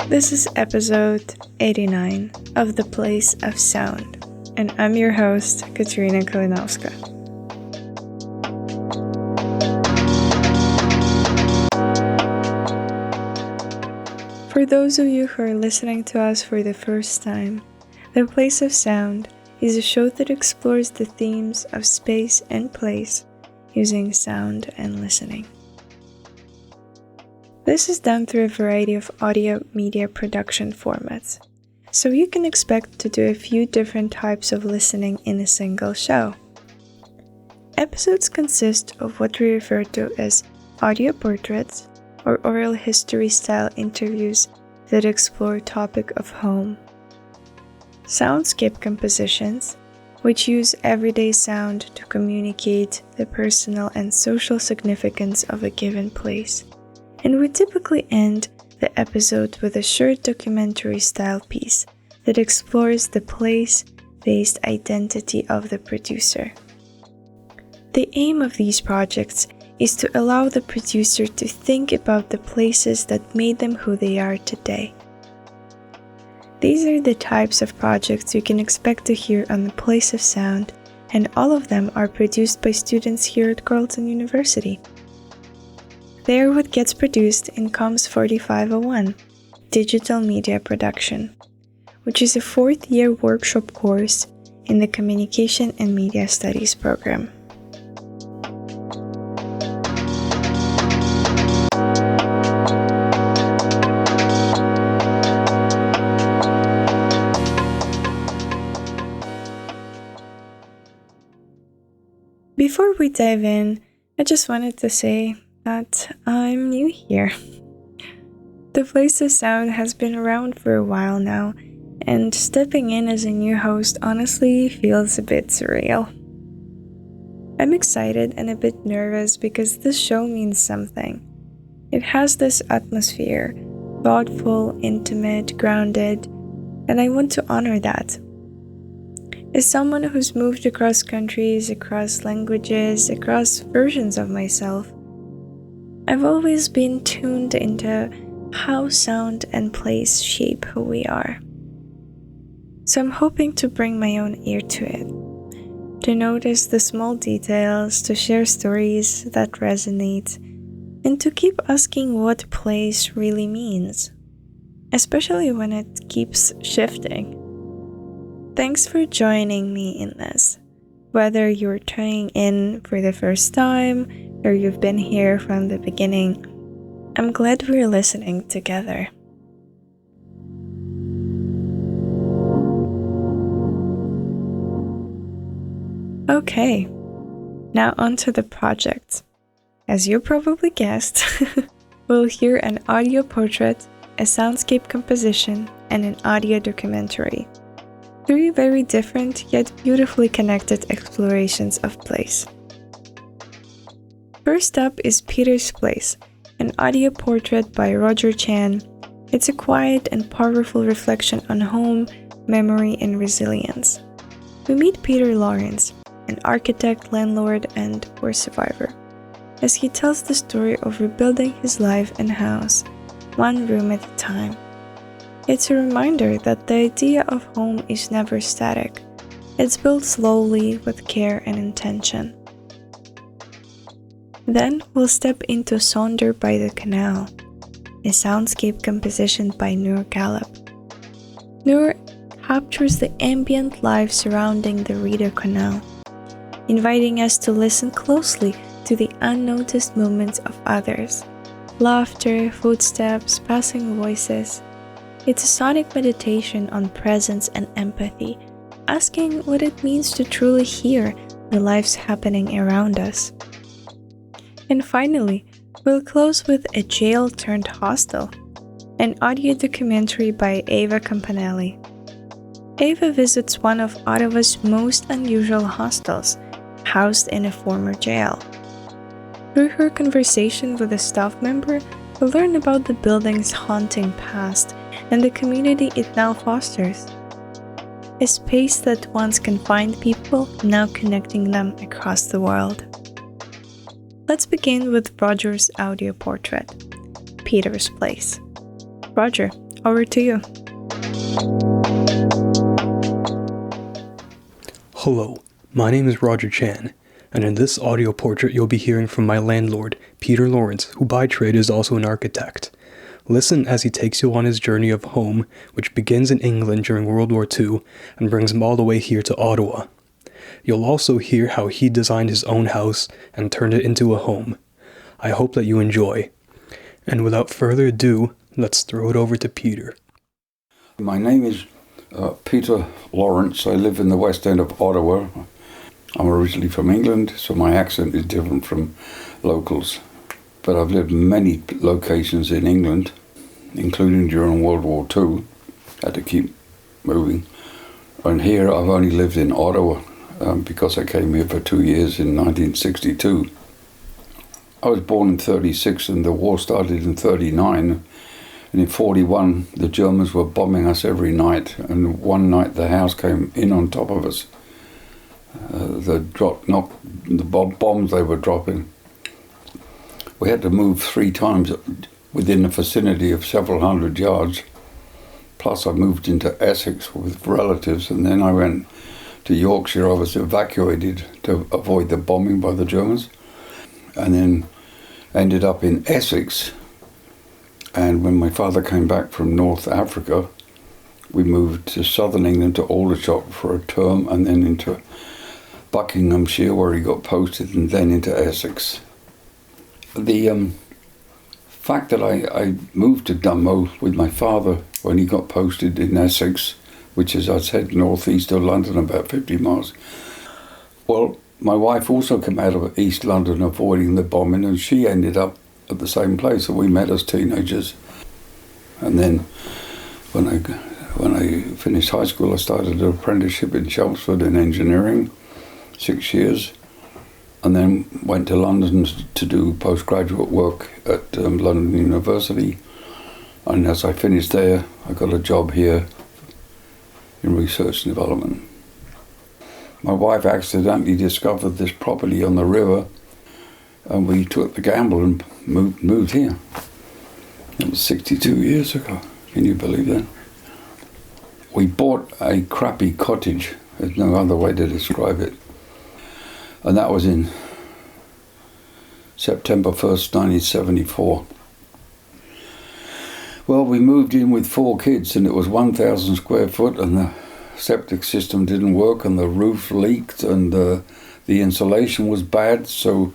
This is episode 89 of The Place of Sound, and I'm your host, Kateryna Kalynovska. For those of you who are listening to us for the first time, The Place of Sound is a show that explores the themes of space and place using sound and listening. This is done through a variety of audio media production formats, so you can expect to do a few different types of listening in a single show. Episodes consist of what we refer to as audio portraits or oral history style interviews that explore topic of home. Soundscape compositions, which use everyday sound to communicate the personal and social significance of a given place. And we typically end the episode with a short documentary-style piece that explores the place-based identity of the producer. The aim of these projects is to allow the producer to think about the places that made them who they are today. These are the types of projects you can expect to hear on The Place of Sound, and all of them are produced by students here at Carleton University. They are what gets produced in COMS 4501, Digital Media Production, which is a fourth-year workshop course in the Communication and Media Studies program. Before we dive in, I just wanted to say that I'm new here. The Place of Sound has been around for a while now, and stepping in as a new host honestly feels a bit surreal. I'm excited and a bit nervous because this show means something. It has this atmosphere, thoughtful, intimate, grounded, and I want to honor that. As someone who's moved across countries, across languages, across versions of myself, I've always been tuned into how sound and place shape who we are. So I'm hoping to bring my own ear to it, to notice the small details, to share stories that resonate, and to keep asking what place really means, especially when it keeps shifting. Thanks for joining me in this, whether you're tuning in for the first time or you've been here from the beginning. I'm glad we're listening together. Okay, now onto the project. As you probably guessed, we'll hear an audio portrait, a soundscape composition, and an audio documentary. Three very different yet beautifully connected explorations of place. First up is Peter's Place, an audio portrait by Roger Chan. It's a quiet and powerful reflection on home, memory, and resilience. We meet Peter Lawrence, an architect, landlord, and war survivor, as he tells the story of rebuilding his life and house, one room at a time. It's a reminder that the idea of home is never static. It's built slowly with care and intention. Then we'll step into Sonder by the Canal, a soundscape composition by Noor Ghalab. Noor captures the ambient life surrounding the Rideau Canal, inviting us to listen closely to the unnoticed movements of others, laughter, footsteps, passing voices. It's a sonic meditation on presence and empathy, asking what it means to truly hear the lives happening around us. And finally, we'll close with A Jail Turned Hostel, an audio documentary by Ava Campanelli. Ava visits one of Ottawa's most unusual hostels, housed in a former jail. Through her conversation with a staff member, we'll learn about the building's haunting past and the community it now fosters. A space that once confined people, now connecting them across the world. Let's begin with Roger's audio portrait, Peter's Place. Roger, over to you. Hello, my name is Roger Chan, and in this audio portrait you'll be hearing from my landlord, Peter Lawrence, who by trade is also an architect. Listen as he takes you on his journey of home, which begins in England during World War II and brings him all the way here to Ottawa. You'll also hear how he designed his own house and turned it into a home. I hope that you enjoy. And without further ado, let's throw it over to Peter. My name is Peter Lawrence. I live in the West End of Ottawa. I'm originally from England, so my accent is different from locals. But I've lived in many locations in England, including during World War II. Had to keep moving. And here I've only lived in Ottawa because I came here for 2 years in 1962. I was born in 36 and the war started in 39. And in 41, the Germans were bombing us every night. And one night the house came in on top of us. The bombs they were dropping. We had to move 3 times within the vicinity of several hundred yards. Plus I moved into Essex with relatives, and then I went to Yorkshire. I was evacuated to avoid the bombing by the Germans. And then ended up in Essex. And when my father came back from North Africa, we moved to southern England to Aldershot for a term, and then into Buckinghamshire where he got posted, and then into Essex. The fact that I moved to Dunmow with my father when he got posted in Essex, which is, I said, northeast of London, about 50 miles. Well, my wife also came out of East London avoiding the bombing, and she ended up at the same place, and we met as teenagers. And then when I finished high school, I started an apprenticeship in Chelmsford in engineering, 6 years, and then went to London to do postgraduate work at London University. And as I finished there, I got a job here in research and development. My wife accidentally discovered this property on the river, and we took the gamble and moved here. It was 62 years ago. Can you believe that? We bought a crappy cottage. There's no other way to describe it. And that was in September 1st, 1974. Well, we moved in with 4 kids, and it was 1,000 square foot, and the septic system didn't work, and the roof leaked, and the insulation was bad, so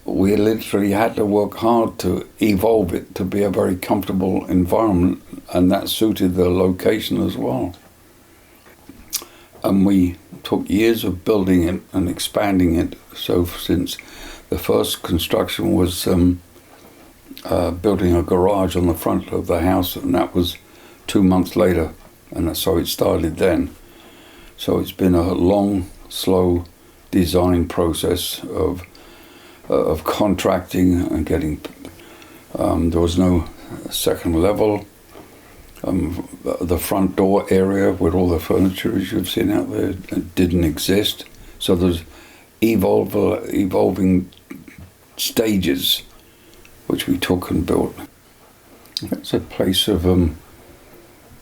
we literally had to work hard to evolve it to be a very comfortable environment, and that suited the location as well. And we took years of building it and expanding it. So since the first construction was building a garage on the front of the house, and that was 2 months later, and so it started then. So it's been a long, slow design process of contracting and getting, there was no second level. The front door area with all the furniture, as you've seen out there, didn't exist. So there's evolving stages which we took and built. It's a place of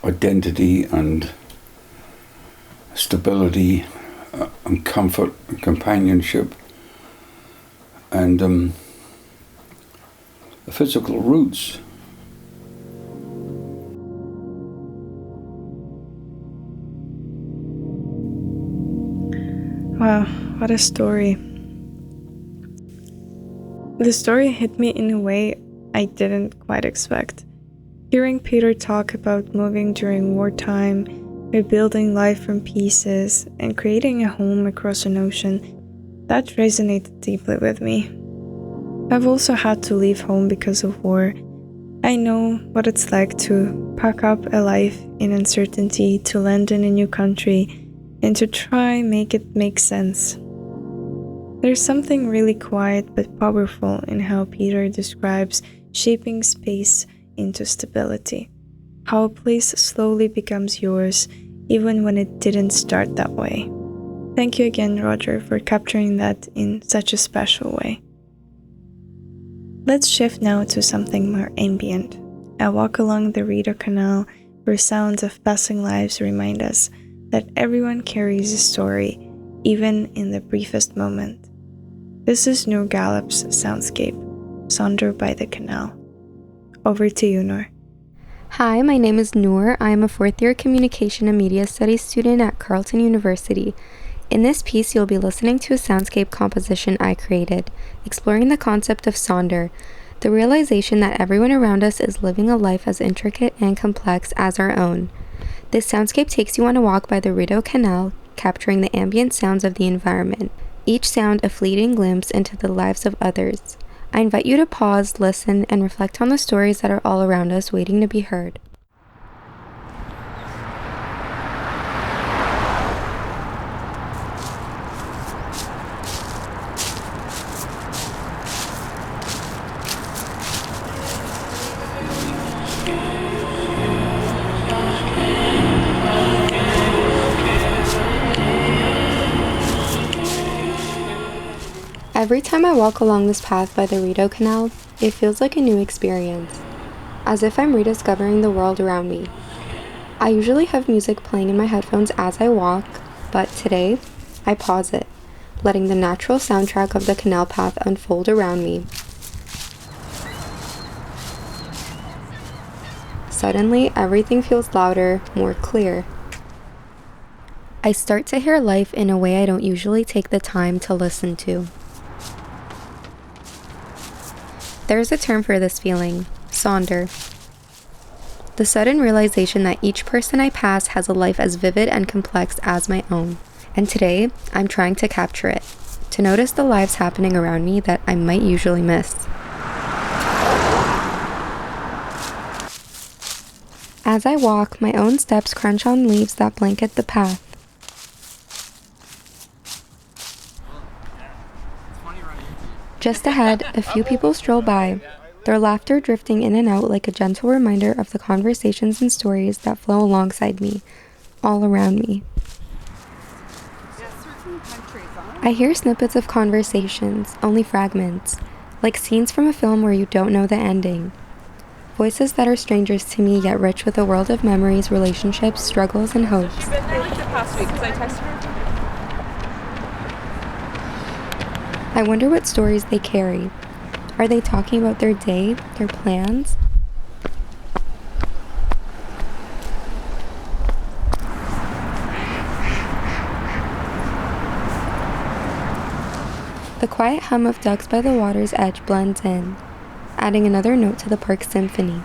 identity and stability and comfort and companionship, and the physical roots. Wow, what a story. The story hit me in a way I didn't quite expect. Hearing Peter talk about moving during wartime, rebuilding life from pieces, and creating a home across an ocean, that resonated deeply with me. I've also had to leave home because of war. I know what it's like to pack up a life in uncertainty, to land in a new country, and to try make it make sense. There's something really quiet but powerful in how Peter describes shaping space into stability, how a place slowly becomes yours even when it didn't start that way. Thank you again, Roger, for capturing that in such a special way. Let's shift now to something more ambient. I walk along the Rideau Canal where sounds of passing lives remind us that everyone carries a story, even in the briefest moment. This is Noor Ghalab's soundscape, Sonder by the Canal. Over to you, Noor. Hi, my name is Noor. I am a fourth-year Communication and Media Studies student at Carleton University. In this piece, you'll be listening to a soundscape composition I created, exploring the concept of Sonder, the realization that everyone around us is living a life as intricate and complex as our own. This soundscape takes you on a walk by the Rideau Canal, capturing the ambient sounds of the environment, each sound a fleeting glimpse into the lives of others. I invite you to pause, listen, and reflect on the stories that are all around us waiting to be heard. Every time I walk along this path by the Rideau Canal, it feels like a new experience, as if I'm rediscovering the world around me. I usually have music playing in my headphones as I walk, but today, I pause it, letting the natural soundtrack of the canal path unfold around me. Suddenly, everything feels louder, more clear. I start to hear life in a way I don't usually take the time to listen to. There's a term for this feeling, Sonder. The sudden realization that each person I pass has a life as vivid and complex as my own. And today, I'm trying to capture it, to notice the lives happening around me that I might usually miss. As I walk, my own steps crunch on leaves that blanket the path. Just ahead, a few people stroll by, their laughter drifting in and out like a gentle reminder of the conversations and stories that flow alongside me, all around me. I hear snippets of conversations, only fragments, like scenes from a film where you don't know the ending. Voices that are strangers to me yet rich with a world of memories, relationships, struggles, and hopes. She's been there like the past week because I texted her. I wonder what stories they carry. Are they talking about their day, their plans? The quiet hum of ducks by the water's edge blends in, adding another note to the park's symphony.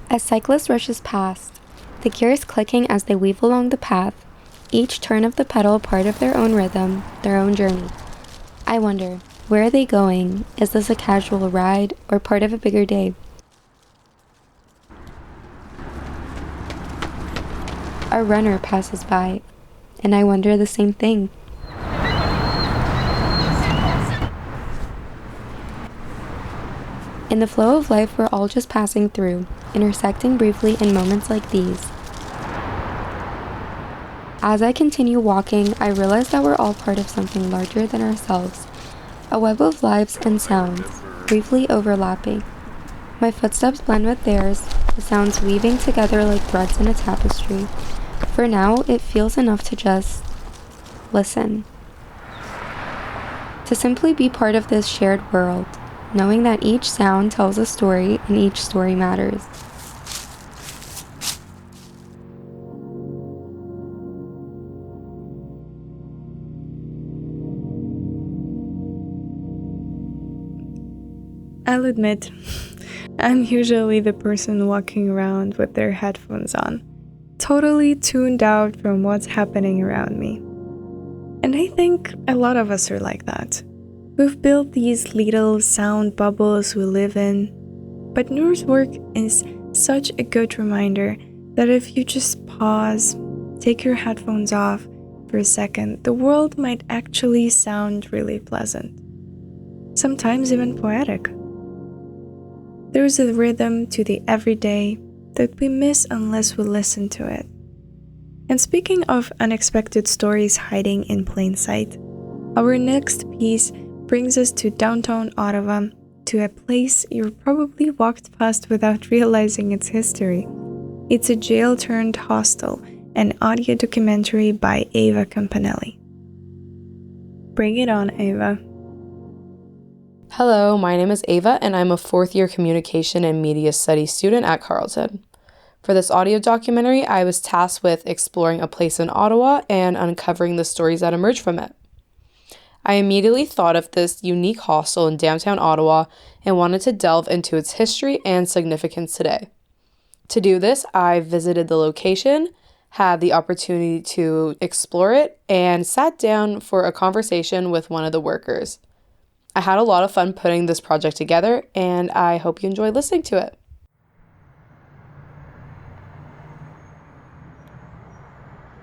As cyclists rushes past, the gears clicking as they weave along the path, each turn of the pedal part of their own rhythm, their own journey. I wonder, where are they going? Is this a casual ride or part of a bigger day? A runner passes by, and I wonder the same thing. In the flow of life, we're all just passing through, intersecting briefly in moments like these. As I continue walking, I realize that we're all part of something larger than ourselves, a web of lives and sounds, briefly overlapping. My footsteps blend with theirs, the sounds weaving together like threads in a tapestry. For now, it feels enough to just listen. To simply be part of this shared world, knowing that each sound tells a story and each story matters. I'll admit, I'm usually the person walking around with their headphones on, totally tuned out from what's happening around me. And I think a lot of us are like that. We've built these little sound bubbles we live in, but Noor's work is such a good reminder that if you just pause, take your headphones off for a second, the world might actually sound really pleasant. Sometimes even poetic. There's a rhythm to the everyday that we miss unless we listen to it. And speaking of unexpected stories hiding in plain sight, our next piece brings us to downtown Ottawa to a place you probably walked past without realizing its history. It's a jail turned hostel, an audio documentary by Ava Campanelli. Bring it on, Ava. Hello, my name is Ava, and I'm a fourth-year communication and media studies student at Carleton. For this audio documentary, I was tasked with exploring a place in Ottawa and uncovering the stories that emerge from it. I immediately thought of this unique hostel in downtown Ottawa and wanted to delve into its history and significance today. To do this, I visited the location, had the opportunity to explore it, and sat down for a conversation with one of the workers. I had a lot of fun putting this project together, and I hope you enjoy listening to it.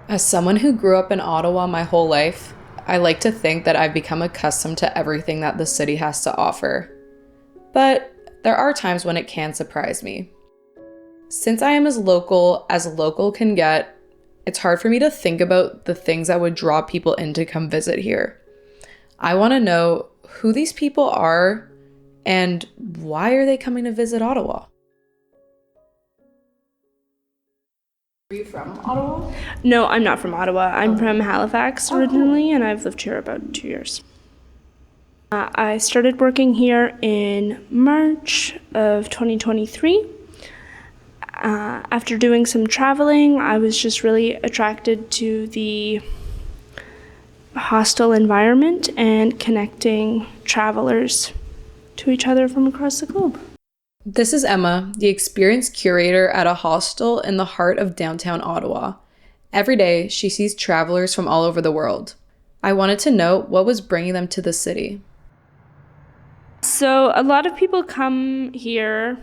As someone who grew up in Ottawa my whole life, I like to think that I've become accustomed to everything that the city has to offer. But there are times when it can surprise me. Since I am as local can get, it's hard for me to think about the things that would draw people in to come visit here. I want to know who these people are and why are they coming to visit Ottawa? Are you from Ottawa? No, I'm not from Ottawa. I'm from Halifax originally, and I've lived here about 2 years. I started working here in March of 2023. After doing some traveling, I was just really attracted to the hostel environment and connecting travelers to each other from across the globe. This is Emma, the experienced curator at a hostel in the heart of downtown Ottawa. Every day, she sees travelers from all over the world. I wanted to know what was bringing them to the city. So a lot of people come here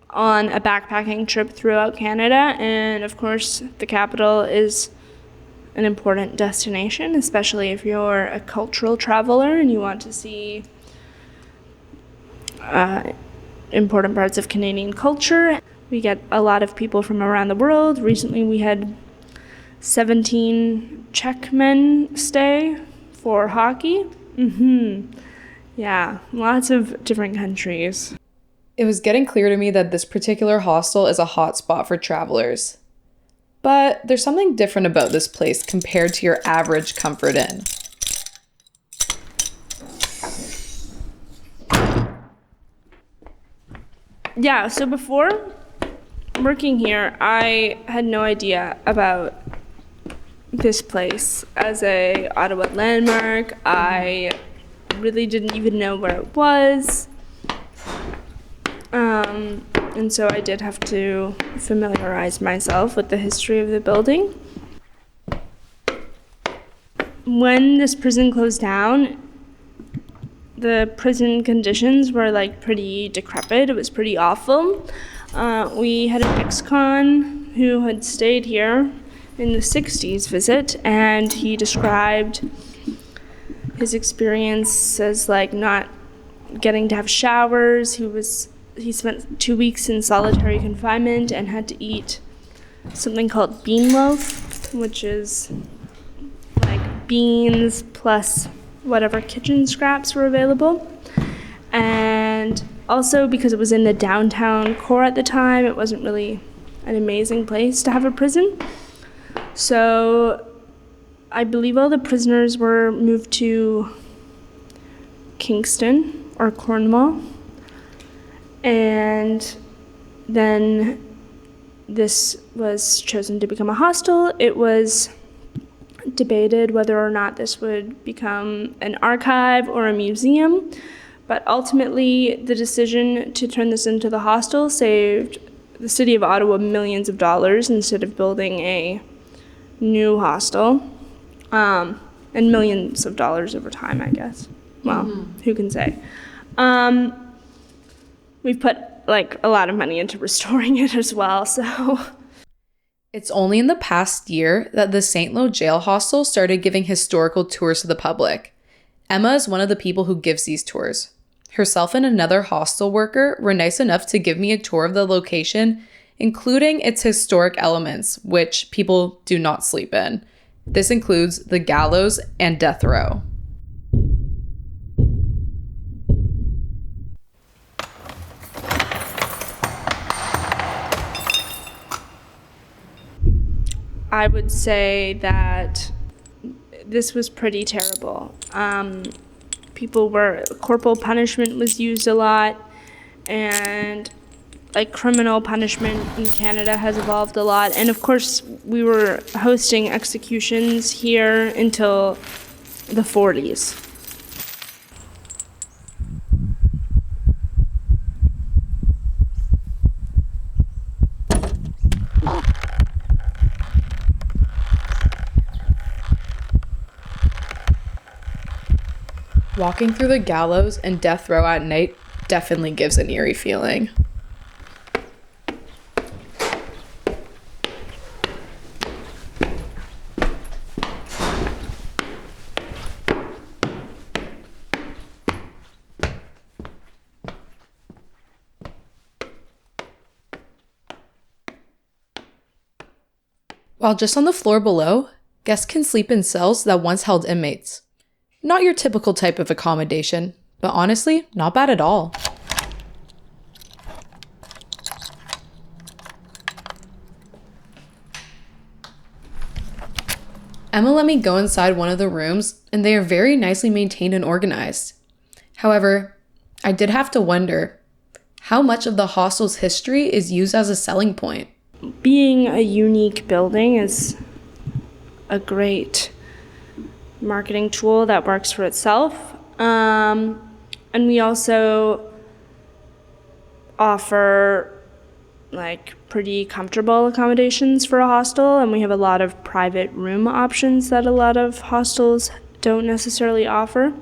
on a backpacking trip throughout Canada, and of course, the capital is an important destination, especially if you're a cultural traveler and you want to see important parts of Canadian culture. We get a lot of people from around the world. Recently we had 17 Czech men stay for hockey. Yeah, lots of different countries. It was getting clear to me that this particular hostel is a hot spot for travelers. But there's something different about this place compared to your average comfort inn. Yeah, so before working here, I had no idea about this place as a Ottawa landmark. I really didn't even know where it was. And so I did have to familiarize myself with the history of the building. When this prison closed down, the prison conditions were pretty decrepit. It was pretty awful. We had an ex-con who had stayed here in the 60s visit, and he described his experience as not getting to have showers. He spent 2 weeks in solitary confinement and had to eat something called bean loaf, which is beans plus whatever kitchen scraps were available. And also, because it was in the downtown core at the time, it wasn't really an amazing place to have a prison. So I believe all the prisoners were moved to Kingston or Cornwall. And then this was chosen to become a hostel. It was debated whether or not this would become an archive or a museum, but ultimately the decision to turn this into the hostel saved the city of Ottawa millions of dollars instead of building a new hostel, and millions of dollars over time, I guess. Well, who can say? We've put a lot of money into restoring it as well, so. It's only in the past year that the St. Lo Jail Hostel started giving historical tours to the public. Emma is one of the people who gives these tours. Herself and another hostel worker were nice enough to give me a tour of the location, including its historic elements, which people do not sleep in. This includes the gallows and death row. I would say that this was pretty terrible. Corporal punishment was used a lot, and like criminal punishment in Canada has evolved a lot. And of course, we were hosting executions here until the 40s. Walking through the gallows and death row at night definitely gives an eerie feeling. While just on the floor below, guests can sleep in cells that once held inmates. Not your typical type of accommodation, but honestly, not bad at all. Emma let me go inside one of the rooms, and they are very nicely maintained and organized. However, I did have to wonder, how much of the hostel's history is used as a selling point? Being a unique building is a great marketing tool that works for itself. And we also offer like pretty comfortable accommodations for a hostel, and we have a lot of private room options that a lot of hostels don't necessarily offer.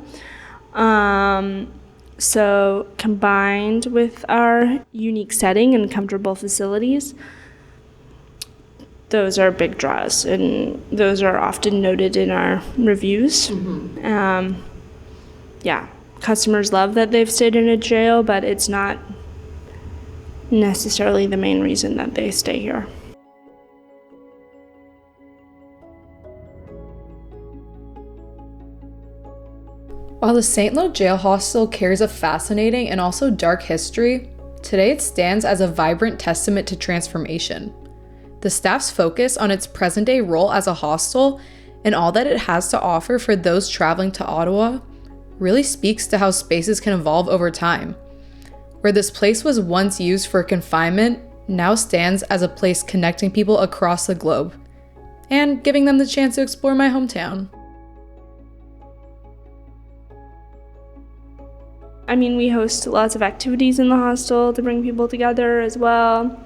So combined with our unique setting and comfortable facilities, those are big draws, and those are often noted in our reviews. Customers love that they've stayed in a jail, but it's not necessarily the main reason that they stay here. While the St. Lo Jail Hostel carries a fascinating and also dark history, today it stands as a vibrant testament to transformation. The staff's focus on its present-day role as a hostel and all that it has to offer for those traveling to Ottawa really speaks to how spaces can evolve over time. Where this place was once used for confinement now stands as a place connecting people across the globe and giving them the chance to explore my hometown. I mean, we host lots of activities in the hostel to bring people together as well.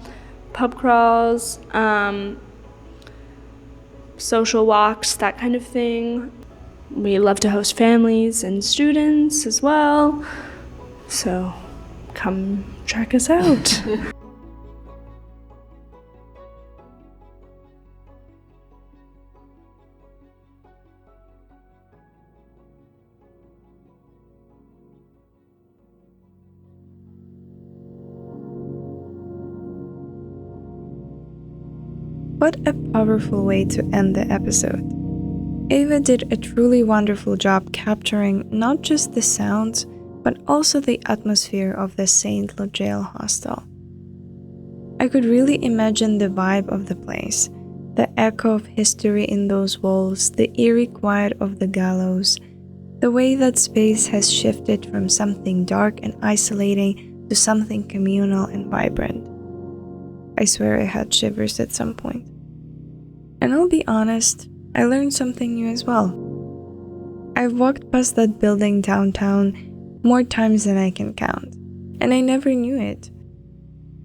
Pub crawls, social walks, that kind of thing. We love to host families and students as well. So come check us out. What a powerful way to end the episode. Ava did a truly wonderful job capturing not just the sounds, but also the atmosphere of the St. Lo Jail Hostel. I could really imagine the vibe of the place, the echo of history in those walls, the eerie quiet of the gallows, the way that space has shifted from something dark and isolating to something communal and vibrant. I swear I had shivers at some point. And I'll be honest, I learned something new as well. I've walked past that building downtown more times than I can count, and I never knew it.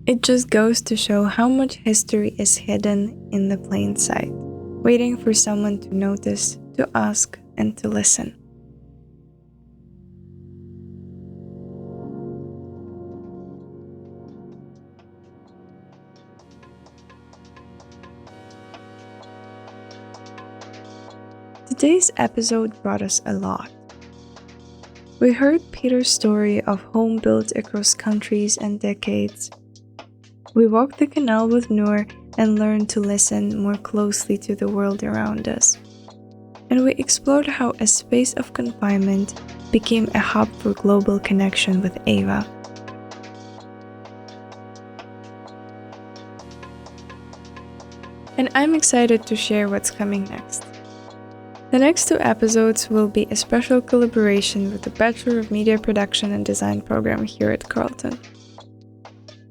It just goes to show how much history is hidden in the plain sight, waiting for someone to notice, to ask, and to listen. Today's episode brought us a lot. We heard Peter's story of home built across countries and decades. We walked the canal with Noor and learned to listen more closely to the world around us. And we explored how a space of confinement became a hub for global connection with Ava. and I'm excited to share what's coming next. The next 2 episodes will be a special collaboration with the Bachelor of Media Production and Design program here at Carleton.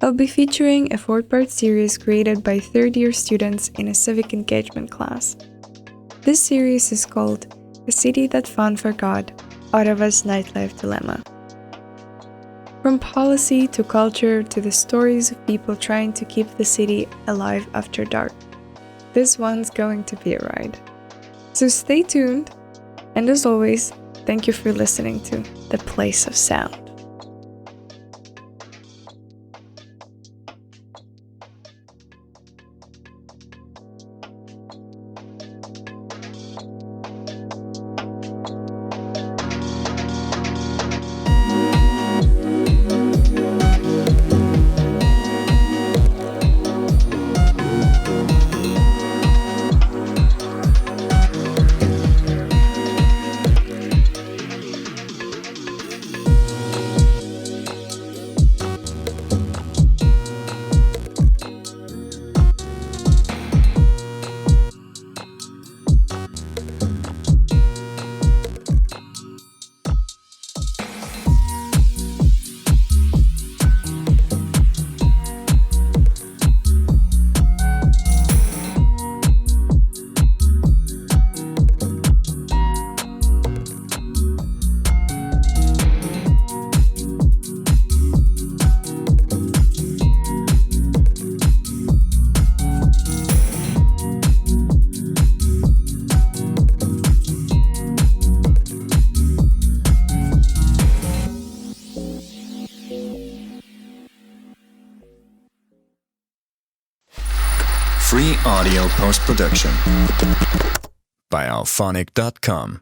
I'll be featuring a 4-part series created by third-year students in a civic engagement class. This series is called A City That Found Forgot, Ottawa's Nightlife Dilemma. From policy to culture to the stories of people trying to keep the city alive after dark, this one's going to be a ride. So stay tuned, and as always, thank you for listening to The Place of Sound. Free audio post-production by alphonic.com.